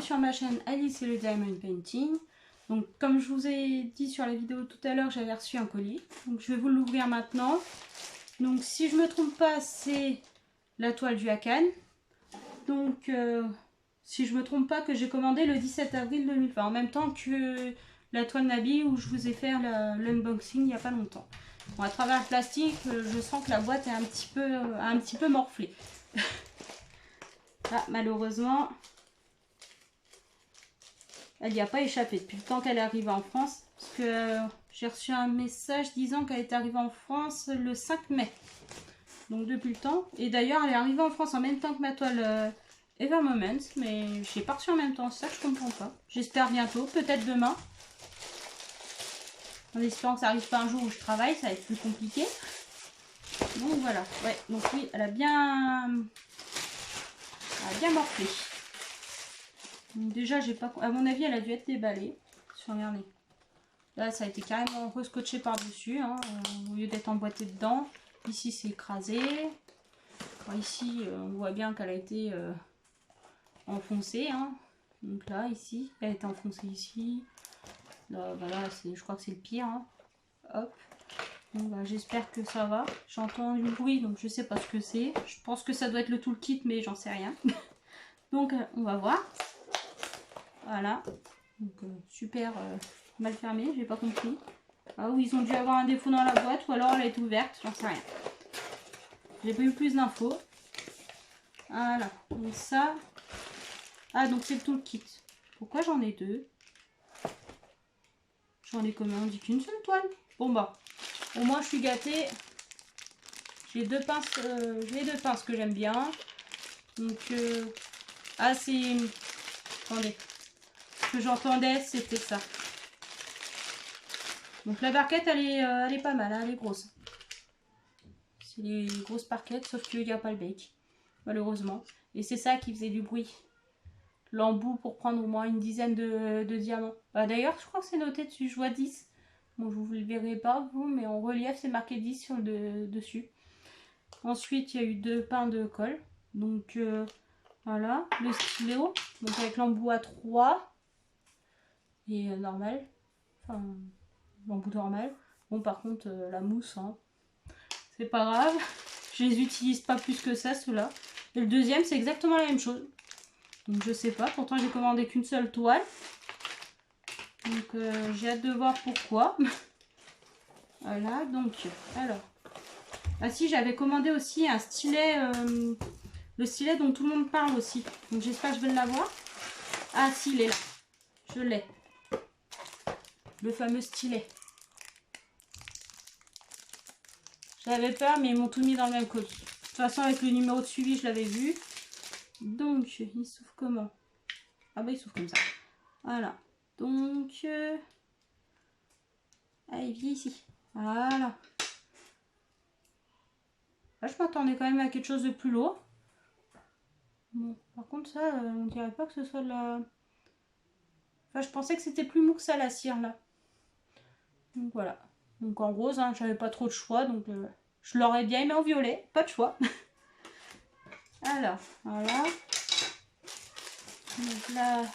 sur ma chaîne Alice et le Diamond Painting. Donc comme je vous ai dit sur la vidéo tout à l'heure, j'avais reçu un colis. Donc je vais vous l'ouvrir maintenant. Donc si je me trompe pas, c'est la toile du Hakan. Donc si je me trompe pas, que j'ai commandé le 17 avril 2020, en même temps que la toile Nabi où je vous ai fait l'unboxing il n'y a pas longtemps. Bon, à travers le plastique, je sens que la boîte est un petit peu morflée. Ah, malheureusement, elle n'y a pas échappé depuis le temps qu'elle est arrivée en France. Parce que j'ai reçu un message disant qu'elle est arrivée en France le 5 mai. Donc depuis le temps. Et d'ailleurs, elle est arrivée en France en même temps que ma toile Ever Moments. Mais je l'ai pas reçue en même temps. C'est ça que je comprends pas. J'espère bientôt, peut-être demain. En espérant que ça arrive pas un jour où je travaille, ça va être plus compliqué. Donc voilà. Ouais, donc oui, elle a bien morflé. Donc déjà, j'ai pas. À mon avis, elle a dû être déballée. Regardez. Là, ça a été carrément rescotché par-dessus, hein, au lieu d'être emboîté dedans. Ici, c'est écrasé. Alors, ici, on voit bien qu'elle a été enfoncée. Hein. Donc là, ici, elle a été enfoncée ici. Là, voilà, je crois que c'est le pire. Hein. Hop. Donc, bah, j'espère que ça va. J'entends du bruit, donc je sais pas ce que c'est. Je pense que ça doit être le toolkit, mais j'en sais rien. Donc, on va voir. Voilà. Donc, super mal fermé, j'ai pas compris. Ah oui, ils ont dû avoir un défaut dans la boîte, ou alors elle est ouverte, j'en sais rien. J'ai pas eu plus d'infos. Voilà, donc ça. Ah, donc c'est le toolkit. Pourquoi j'en ai deux? J'en ai combien? On dit qu'une seule toile. Bon bah, au moins je suis gâtée. J'ai deux pinces que j'aime bien. Donc, ah c'est... Attendez. Ce que j'entendais, c'était ça. Donc la barquette, elle est pas mal, hein, elle est grosse. C'est les grosses barquettes, sauf qu'il n'y a pas le bec, malheureusement. Et c'est ça qui faisait du bruit. L'embout pour prendre au moins une dizaine de diamants. Bah, d'ailleurs, je crois que c'est noté dessus, je vois 10. Bon, vous ne le verrez pas, vous, mais en relief, c'est marqué 10 sur le dessus. Ensuite, il y a eu deux pains de colle. Donc, voilà, le stylo. Donc, avec l'embout à 3. Et normal. Enfin, l'embout normal. Bon, par contre, la mousse, hein, c'est pas grave. Je les utilise pas plus que ça, ceux-là. Et le deuxième, c'est exactement la même chose. Donc, je sais pas. Pourtant, j'ai commandé qu'une seule toile. Donc, j'ai hâte de voir pourquoi. Voilà, donc, alors. Ah si, j'avais commandé aussi un stylet. Le stylet dont tout le monde parle aussi. Donc, j'espère que je vais l'avoir. Ah si, il est là. Je l'ai. Le fameux stylet. J'avais peur, mais ils m'ont tout mis dans le même colis. De toute façon, avec le numéro de suivi, je l'avais vu. Donc, il s'ouvre comment? Ah bah, il s'ouvre comme ça. Voilà. Donc, ah, il vient ici. Voilà. Là, je m'attendais quand même à quelque chose de plus lourd. Bon, par contre, ça, on dirait pas que ce soit de la... Enfin, je pensais que c'était plus mou que ça, la cire, là. Donc, voilà. Donc, en rose, hein, j'avais pas trop de choix, donc... je l'aurais bien aimé en violet, pas de choix. Alors, voilà. Donc là,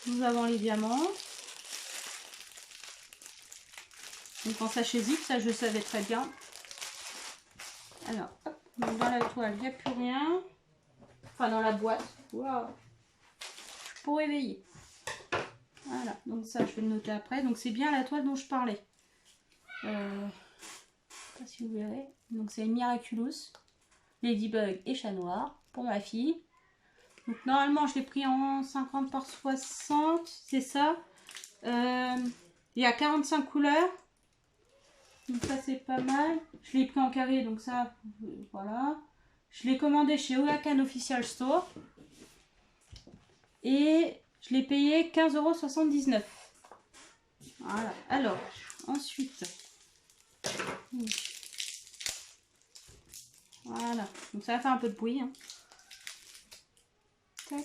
nous avons les diamants. Donc en sachet zip, ça je savais très bien. Alors, hop, donc dans la toile, il n'y a plus rien. Enfin, dans la boîte. Wow. Pour éveiller. Voilà, donc ça je vais le noter après. Donc c'est bien la toile dont je parlais. Je ne sais pas si vous verrez. Donc c'est Miraculous, Ladybug et Chat Noir pour ma fille. Donc normalement je l'ai pris en 50 par 60, c'est ça. Il y a 45 couleurs. Donc ça c'est pas mal. Je l'ai pris en carré, donc ça, voilà. Je l'ai commandé chez Hakan Official Store. Et je l'ai payé 15,79 €. Voilà. Alors, ensuite. Voilà. Donc ça va faire un peu de bruit. Hein. Tac.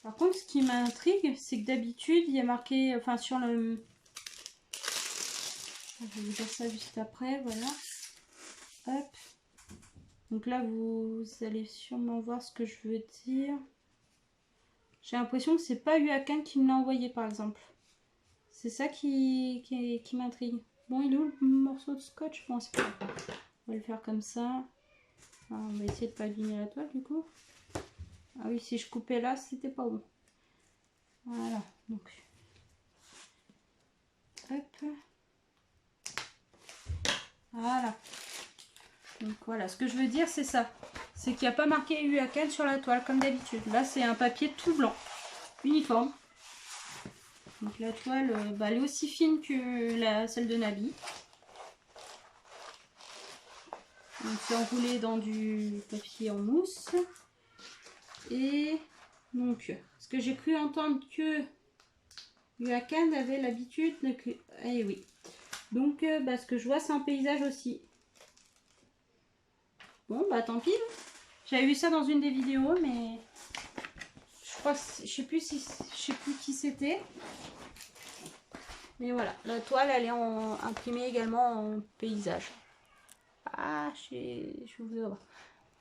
Par contre, ce qui m'intrigue, c'est que d'habitude, il y a marqué, enfin sur le... Je vais vous dire ça juste après, voilà. Hop. Donc là, vous allez sûrement voir ce que je veux dire. J'ai l'impression que c'est pas Huacan qui me l'a envoyé, par exemple. C'est ça qui m'intrigue. Bon, il est où le morceau de scotch? Bon, c'est pas grave. On va le faire comme ça. Alors, on va essayer de pas abîmer la toile, du coup. Ah oui, si je coupais là, c'était pas bon. Voilà, donc. Hop. Voilà. Donc voilà, ce que je veux dire, c'est ça. C'est qu'il n'y a pas marqué Huacan sur la toile, comme d'habitude. Là, c'est un papier tout blanc, uniforme. Donc la toile, bah, elle est aussi fine que celle de Nabi. Donc c'est enroulé dans du papier en mousse. Et donc, ce que j'ai cru entendre que Huacan avait l'habitude de... Eh oui. Donc, bah, ce que je vois, c'est un paysage aussi. Bon, bah tant pis. J'avais vu ça dans une des vidéos, mais je crois que je sais plus qui c'était. Mais voilà, la toile, elle est imprimée également en paysage. Ah, je vous vois.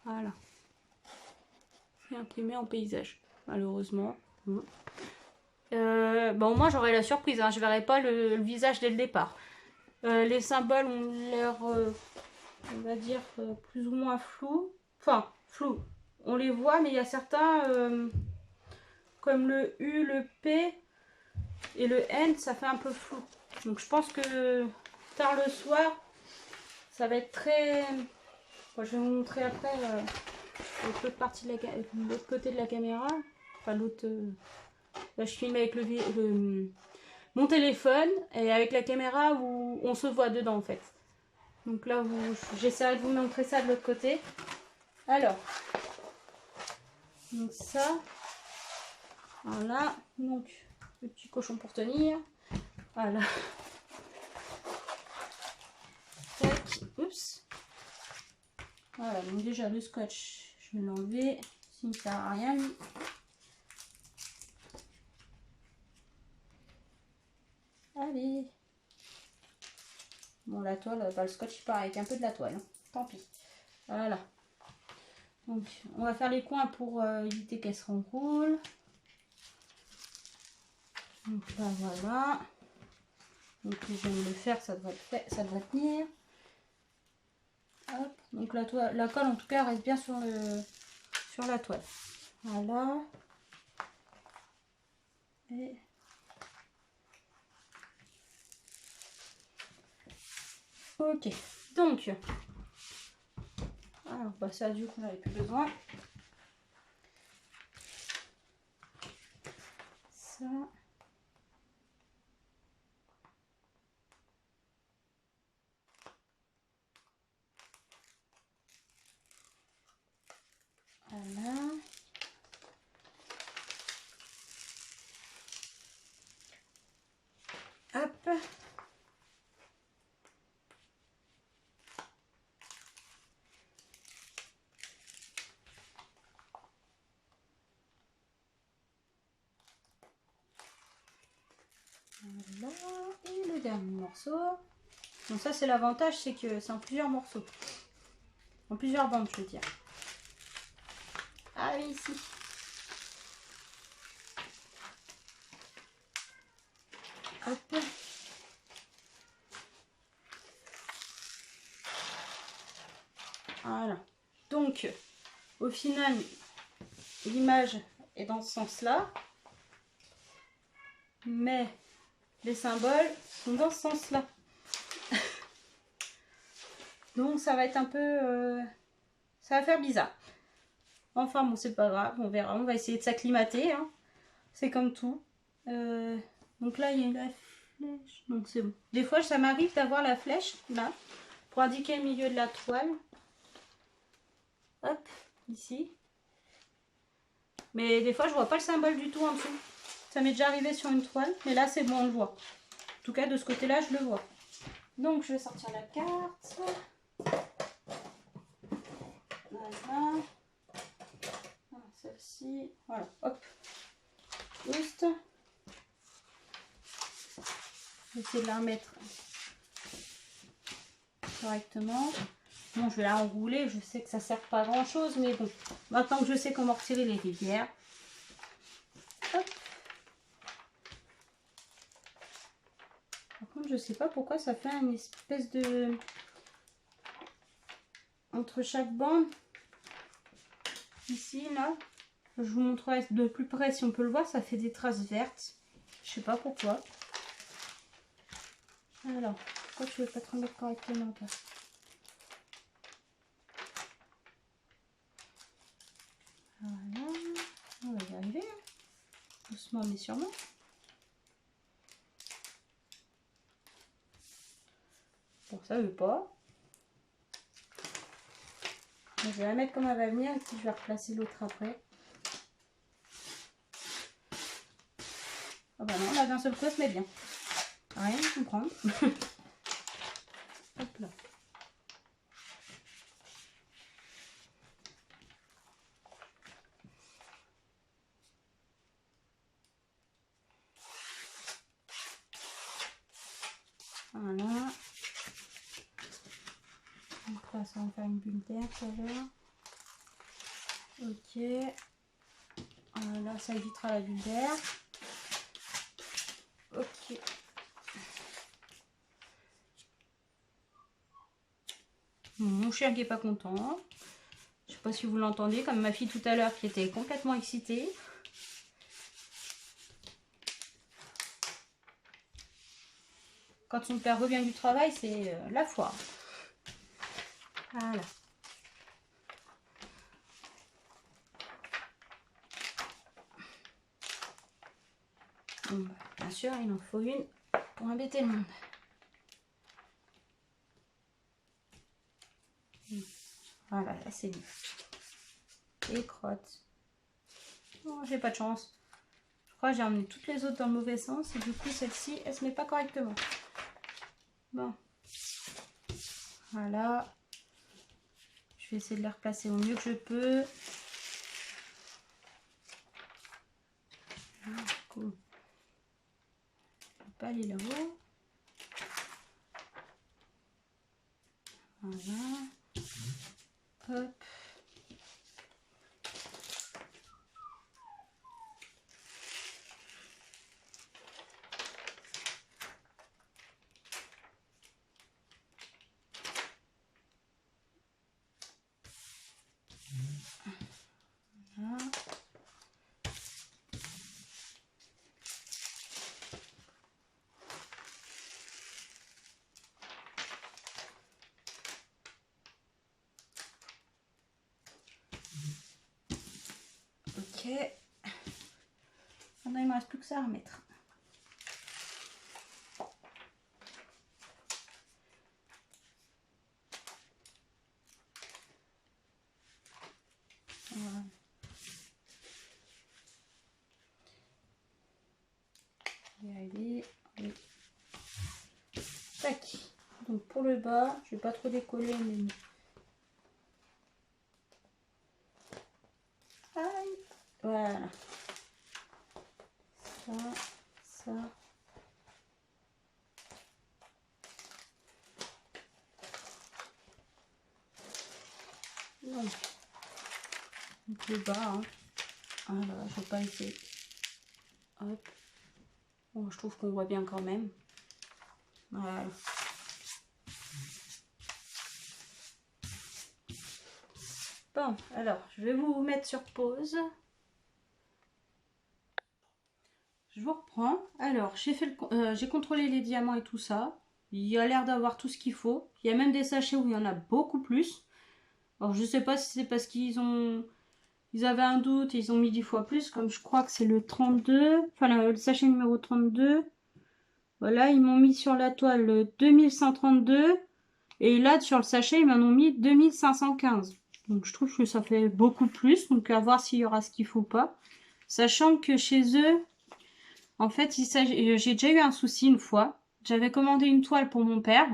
Voilà. C'est imprimé en paysage, malheureusement. Bon, moi, j'aurai la surprise. Hein. Je verrai pas le visage dès le départ. Les symboles ont l'air, on va dire, plus ou moins flous. Enfin, flous. On les voit, mais il y a certains, comme le U, le P et le N, ça fait un peu flou. Donc, je pense que tard le soir, ça va être très... Bon, je vais vous montrer après l'autre partie de l'autre côté de la caméra. Enfin, l'autre... Là, je filme avec mon téléphone et avec la caméra où on se voit dedans, en fait. Donc là, j'essaierai de vous montrer ça de l'autre côté. Alors, donc ça, voilà, donc le petit cochon pour tenir, voilà. Tac, oups. Voilà, donc déjà le scotch, je vais l'enlever, s'il ne sert à rien lui. Allez. Bon, la toile, bah, le scotch il part avec un peu de la toile, hein. Tant pis. Voilà. Donc, on va faire les coins pour éviter qu'elle se renroule. Donc là, voilà. Donc, je viens de le faire, ça devrait tenir. Hop. Donc, la colle, en tout cas, reste bien sur la toile. Voilà. Et... Ok. Donc, alors, bah, ça, du coup, on n'avait plus besoin. Ça. Voilà. Hop. Voilà. Et le dernier morceau. Donc ça, c'est l'avantage, c'est que c'est en plusieurs morceaux. En plusieurs bandes, je veux dire. Allez, ici. Hop. Voilà. Donc, au final, l'image est dans ce sens-là. Mais les symboles sont dans ce sens-là. Donc, ça va être un peu... ça va faire bizarre. Enfin, bon, c'est pas grave. On verra. On va essayer de s'acclimater. Hein. C'est comme tout. Donc là, il y a la flèche. Donc, c'est bon. Des fois, ça m'arrive d'avoir la flèche, là, pour indiquer le milieu de la toile. Hop, ici. Mais des fois, je vois pas le symbole du tout en dessous. Ça m'est déjà arrivé sur une toile, mais là, c'est bon, on le voit. En tout cas, de ce côté-là, je le vois. Donc, je vais sortir la carte. Voilà. Celle-ci. Voilà, hop. Juste. Je vais essayer de la remettre correctement. Bon, je vais la enrouler. Je sais que ça sert pas à grand chose, mais bon. Maintenant que je sais comment retirer les rivières. Hop. Par contre, je sais pas pourquoi ça fait une espèce de... Entre chaque bande. Ici, là. Je vous montrerai de plus près si on peut le voir. Ça fait des traces vertes. Je sais pas pourquoi. Alors, pourquoi tu veux pas te remettre correctement, toi? Voilà. On va y arriver. Hein. Doucement mais sûrement. Bon, ça veut pas. Je vais la mettre comme elle va venir et puis je vais replacer l'autre après. Ah bah non, là d'un seul coup, elle se met bien. Rien à comprendre. Hop là. Voilà. Donc là, ça va faire une bulle d'air tout à l'heure. Ok. Voilà, ça évitera la bulle d'air. Ok. Mon chien qui est pas content. Je sais pas si vous l'entendez, comme ma fille tout à l'heure qui était complètement excitée. Quand son père revient du travail, c'est la foire. Voilà. Bon, bah, bien sûr, il en faut une pour embêter le monde. Voilà, là c'est mieux. Et crotte. Oh, j'ai pas de chance. Je crois que j'ai emmené toutes les autres dans le mauvais sens et du coup celle-ci, elle se met pas correctement. Bon. Voilà. Je vais essayer de les replacer au mieux que je peux. Ah, cool. Je vais pas aller là-haut. Voilà. Hop. Voilà. Ok. Maintenant, il me reste plus que ça à remettre. Voilà. Y aller. Oui. Tac. Donc pour le bas, je vais pas trop décoller, mais aïe. Voilà. Ça. Donc le bas, hein. Voilà, je vais pas essayer. Hop. Bon, je trouve qu'on voit bien quand même. Voilà. Bon, alors, je vais vous mettre sur pause. Je vous reprends. Alors, j'ai contrôlé les diamants et tout ça. Il y a l'air d'avoir tout ce qu'il faut. Il y a même des sachets où il y en a beaucoup plus. Alors, je sais pas si c'est parce qu'ils avaient un doute et ils ont mis 10 fois plus, comme je crois que c'est le 32. Enfin, le sachet numéro 32. Voilà, ils m'ont mis sur la toile le 2132. Et là, sur le sachet, ils m'en ont mis 2515. Donc, je trouve que ça fait beaucoup plus. Donc, à voir s'il y aura ce qu'il faut pas. Sachant que chez eux, en fait, j'ai déjà eu un souci une fois. J'avais commandé une toile pour mon père.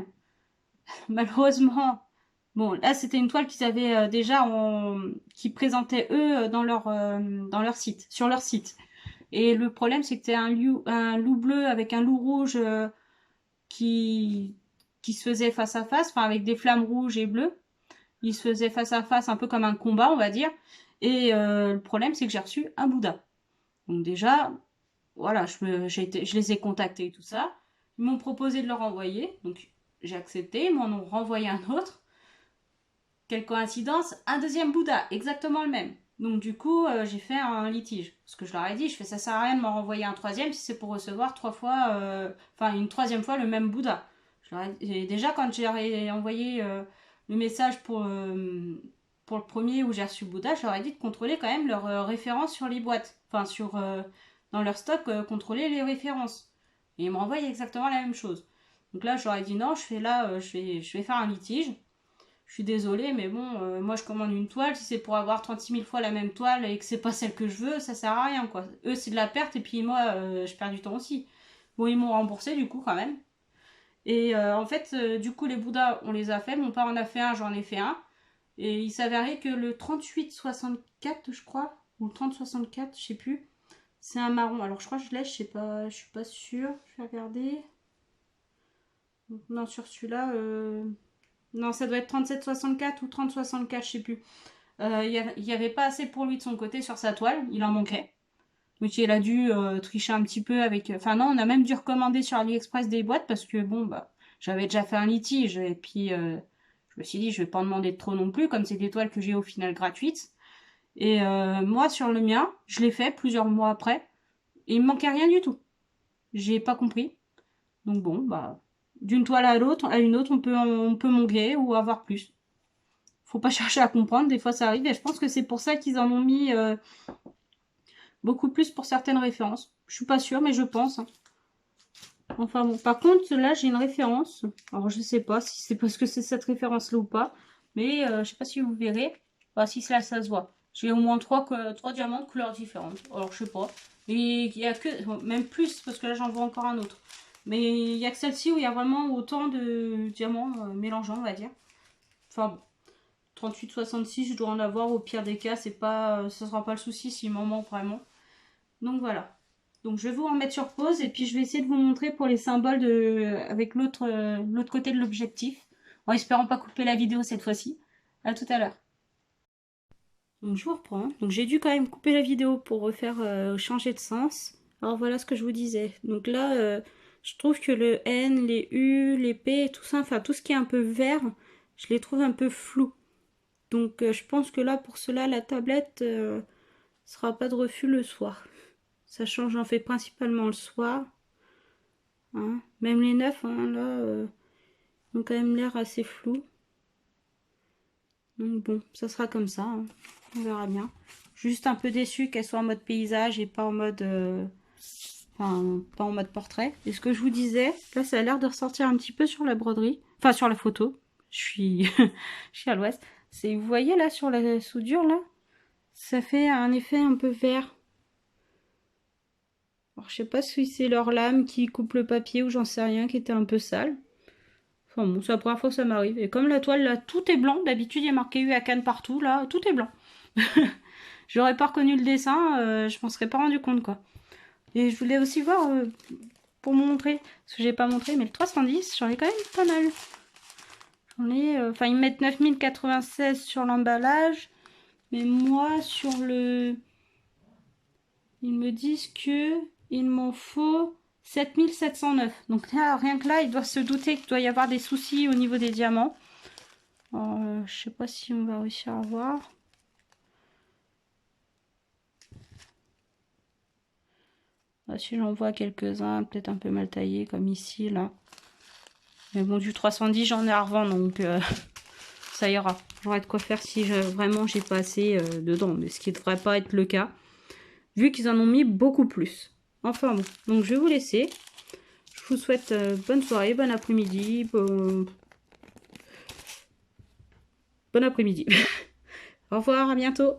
Malheureusement, bon, là, c'était une toile qu'ils avaient déjà, qui présentaient eux dans leur site, sur leur site. Et le problème, c'est que c'était un loup bleu avec un loup rouge qui se faisait face à face, enfin avec des flammes rouges et bleues. Ils se faisaient face à face, un peu comme un combat, on va dire. Et le problème, c'est que j'ai reçu un Bouddha. Donc déjà, voilà, je les ai contactés et tout ça. Ils m'ont proposé de leur envoyer. Donc j'ai accepté. Ils m'en ont renvoyé un autre. Quelle coïncidence, un deuxième Bouddha, exactement le même. Donc du coup, j'ai fait un litige. Parce que je leur ai dit, ça sert à rien de m'en renvoyer un troisième si c'est pour recevoir une troisième fois le même Bouddha. Déjà, quand j'ai envoyé le message pour le premier où j'ai reçu le Bouddha, je leur ai dit de contrôler quand même leurs références sur les boîtes. Enfin, dans leur stock, contrôler les références. Et ils me renvoient exactement la même chose. Donc là, je leur ai dit non, je vais faire un litige. Je suis désolée, mais bon, moi je commande une toile, si c'est pour avoir 36 000 fois la même toile et que c'est pas celle que je veux, ça sert à rien, quoi. Eux, c'est de la perte, et puis moi, je perds du temps aussi. Bon, ils m'ont remboursé, du coup, quand même. Et en fait, du coup, les Bouddhas, on les a fait. Mon père en a fait un, j'en ai fait un. Et il s'avérait que le 38-64, je crois, ou le 30-64, je sais plus, c'est un marron. Alors, je crois que je l'ai, je sais pas, je suis pas sûre. Je vais regarder. Non, sur celui-là, non, ça doit être 37-64 ou 30-64, je sais plus. Il n'y avait pas assez pour lui de son côté sur sa toile, il en manquait. Donc il a dû tricher un petit peu avec... Enfin non, on a même dû recommander sur AliExpress des boîtes parce que bon, bah, j'avais déjà fait un litige et puis je me suis dit, je vais pas en demander de trop non plus, comme c'est des toiles que j'ai au final gratuites. Et moi, sur le mien, je l'ai fait plusieurs mois après et il me manquait rien du tout. J'ai pas compris. Donc bon, bah, d'une toile à l'autre, à une autre, on peut manquer ou avoir plus. Faut pas chercher à comprendre, des fois ça arrive, et je pense que c'est pour ça qu'ils en ont mis beaucoup plus pour certaines références. Je suis pas sûre, mais je pense. Hein. Enfin bon, par contre, là j'ai une référence. Alors je sais pas si c'est parce que c'est cette référence-là ou pas, mais je sais pas si vous verrez. Bah, si là ça se voit. J'ai au moins trois diamants de couleurs différentes. Alors je sais pas. Et il y a que, bon, même plus, parce que là j'en vois encore un autre. Mais il y a que celle-ci où il y a vraiment autant de diamants mélangeants, on va dire. Enfin bon. 38-66, je dois en avoir au pire des cas, c'est pas, ce sera pas le souci s'il m'en manque vraiment. Donc voilà. Donc je vais vous remettre sur pause et puis je vais essayer de vous montrer pour les symboles avec l'autre côté de l'objectif. En espérant pas couper la vidéo cette fois-ci. À tout à l'heure. Donc je vous reprends. Donc j'ai dû quand même couper la vidéo pour refaire changer de sens. Alors voilà ce que je vous disais. Donc là, je trouve que le N, les U, les P, tout ça, enfin tout ce qui est un peu vert, je les trouve un peu flous. Donc je pense que là, pour cela, la tablette sera pas de refus le soir. Sachant que j'en fais principalement le soir. Hein. Même les 9, hein, là, ont quand même l'air assez flous. Donc bon, ça sera comme ça. Hein. On verra bien. Juste un peu déçue qu'elle soit en mode paysage et pas en mode... Enfin, pas en mode portrait. Et ce que je vous disais, là, ça a l'air de ressortir un petit peu sur la broderie. Enfin, sur la photo. Je suis, je suis à l'ouest. Vous voyez là, sur la soudure, là, ça fait un effet un peu vert. Alors, je sais pas si c'est leur lame qui coupe le papier ou j'en sais rien, qui était un peu sale. Enfin bon, c'est la première fois que ça m'arrive. Et comme la toile, là, tout est blanc. D'habitude, il y a marqué U à Cannes partout. Là, tout est blanc. J'aurais pas reconnu le dessin, je m'en serais pas rendu compte, quoi. Et je voulais aussi voir, pour vous montrer, parce que j'ai pas montré, mais le 310, j'en ai quand même pas mal. J'en ai, enfin, ils mettent 9096 sur l'emballage. Mais moi, sur le... Ils me disent que il m'en faut 7709. Donc là, rien que là, il doit se douter qu'il doit y avoir des soucis au niveau des diamants. Alors, je sais pas si on va réussir à voir. Là, si j'en vois quelques-uns, peut-être un peu mal taillés, comme ici, là. Mais bon, du 310, j'en ai à revendre, donc ça ira. J'aurai de quoi faire si vraiment j'ai pas assez dedans. Mais ce qui ne devrait pas être le cas, vu qu'ils en ont mis beaucoup plus. Enfin bon, donc je vais vous laisser. Je vous souhaite bonne soirée, bon après-midi, bon après-midi. Au revoir, à bientôt.